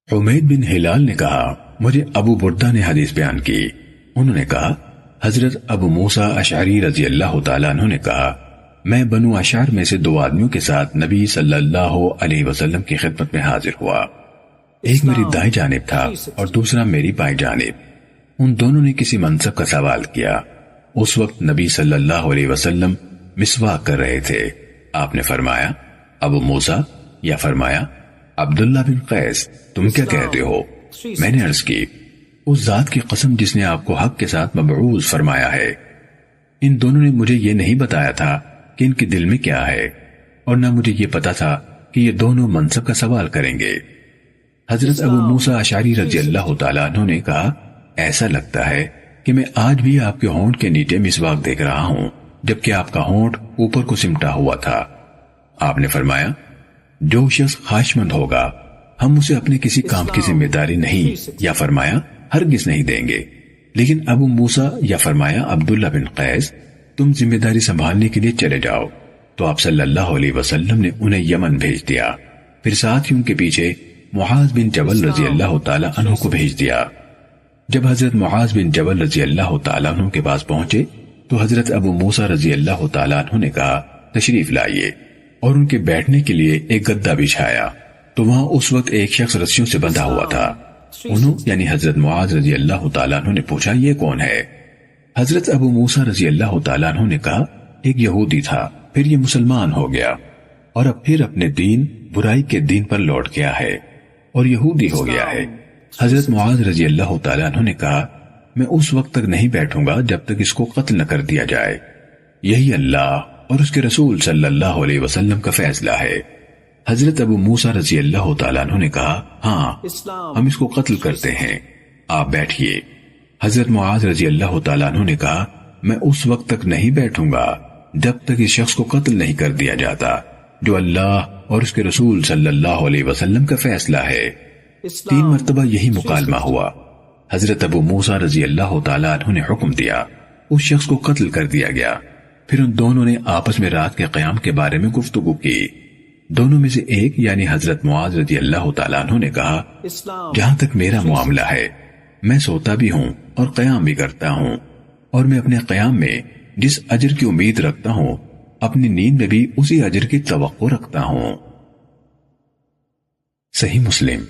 حمید بن ہلال نے کہا مجھے ابو بردہ نے حدیث بیان کی، انہوں نے کہا حضرت ابو موسیٰ اشعری رضی اللہ تعالیٰ عنہ نے کہا میں بنو اشعر میں سے 2 آدمیوں کے ساتھ نبی صلی اللہ علیہ وسلم کی خدمت میں حاضر ہوا، ایک میری دائیں جانب تھا اور دوسرا میری بائیں جانب۔ ان دونوں نے کسی منصب کا سوال کیا۔ اس وقت نبی صلی اللہ علیہ وسلم مسواک کر رہے تھے۔ آپ نے فرمایا ابو موسیٰ، یا فرمایا عبداللہ بن قیس تم کیا کہتے ہو؟ میں نے عرض کی اس ذات کی قسم جس نے آپ کو حق کے ساتھ مبعوث فرمایا ہے۔ ان دونوں نے مجھے یہ نہیں بتایا تھا کہ ان کے دل میں کیا ہے، اور نہ مجھے یہ پتا تھا کہ یہ دونوں منصب کا سوال کریں گے۔ حضرت ابو موسیٰ اشعری رضی اللہ تعالیٰ عنہ نے کہا ایسا لگتا ہے کہ میں آج بھی آپ کے ہونٹ کے نیچے مسواک دیکھ رہا ہوں، جبکہ آپ کا ہونٹ اوپر کو سمٹا ہوا تھا۔ آپ نے فرمایا جو شخص خواہشمند ہوگا ہم اسے اپنے کسی کام کی ذمہ داری نہیں، یا فرمایا ہرگز نہیں دیں گے، لیکن ابو موسیٰ یا فرمایا عبداللہ بن قیس تم ذمہ داری سنبھالنے کے لیے چلے جاؤ۔ تو آپ صلی اللہ علیہ وسلم نے انہیں یمن بھیج دیا، پھر ساتھ ہی ان کے پیچھے معاذ بن جبل رضی اللہ تعالیٰ عنہ کو بھیج دیا۔ جب حضرت معاذ بن جبل رضی اللہ تعالیٰ عنہ کے پاس پہنچے تو حضرت ابو موسیٰ رضی اللہ تعالیٰ عنہ نے کہا تشریف لائیے، اور ان کے بیٹھنے کے لیے ایک گدا بچھایا۔ تو وہاں اس وقت ایک شخص رسیوں سے بندھا ہوا تھا۔ انہوں یعنی حضرت معاذ رضی اللہ تعالیٰ عنہ نے پوچھا یہ کون ہے؟ حضرت ابو موسیٰ رضی اللہ تعالیٰ عنہ نے کہا ایک یہودی تھا، پھر یہ مسلمان ہو گیا، اور اب پھر اپنے دین برائی کے دین پر لوٹ گیا ہے اور یہودی ہو گیا ہے۔ حضرت معاذ رضی اللہ تعالیٰ عنہ نے کہا میں اس وقت تک نہیں بیٹھوں گا جب تک اس کو قتل نہ کر دیا جائے، یہی اللہ اور اس کے رسول صلی اللہ علیہ وسلم کا فیصلہ ہے۔ حضرت ابو موسیٰ رضی اللہ تعالیٰ عنہ نے کہا ہاں ہم اس کو قتل کرتے ہیں، آپ بیٹھیے۔ حضرت معاذ رضی اللہ تعالیٰ عنہ نے کہا میں اس وقت تک نہیں بیٹھوں گا جب تک اس شخص کو قتل نہیں کر دیا جاتا جو اللہ اور اس کے رسول صلی اللہ علیہ وسلم کا فیصلہ ہے۔ 3 مرتبہ یہی مکالمہ ہوا۔ حضرت ابو موسیٰ رضی اللہ تعالیٰ عنہ نے حکم دیا، اس شخص کو قتل کر دیا گیا۔ پھر ان دونوں نے آپس میں رات کے قیام کے بارے میں گفتگو کی۔ دونوں میں سے ایک یعنی حضرت معاذ رضی اللہ تعالیٰ عنہ نے کہا جہاں تک میرا معاملہ ہے میں سوتا بھی ہوں اور قیام بھی کرتا ہوں، اور میں اپنے قیام میں جس اجر کی امید رکھتا ہوں اپنی نیند میں بھی اسی اجر کی توقع رکھتا ہوں۔ صحیح مسلم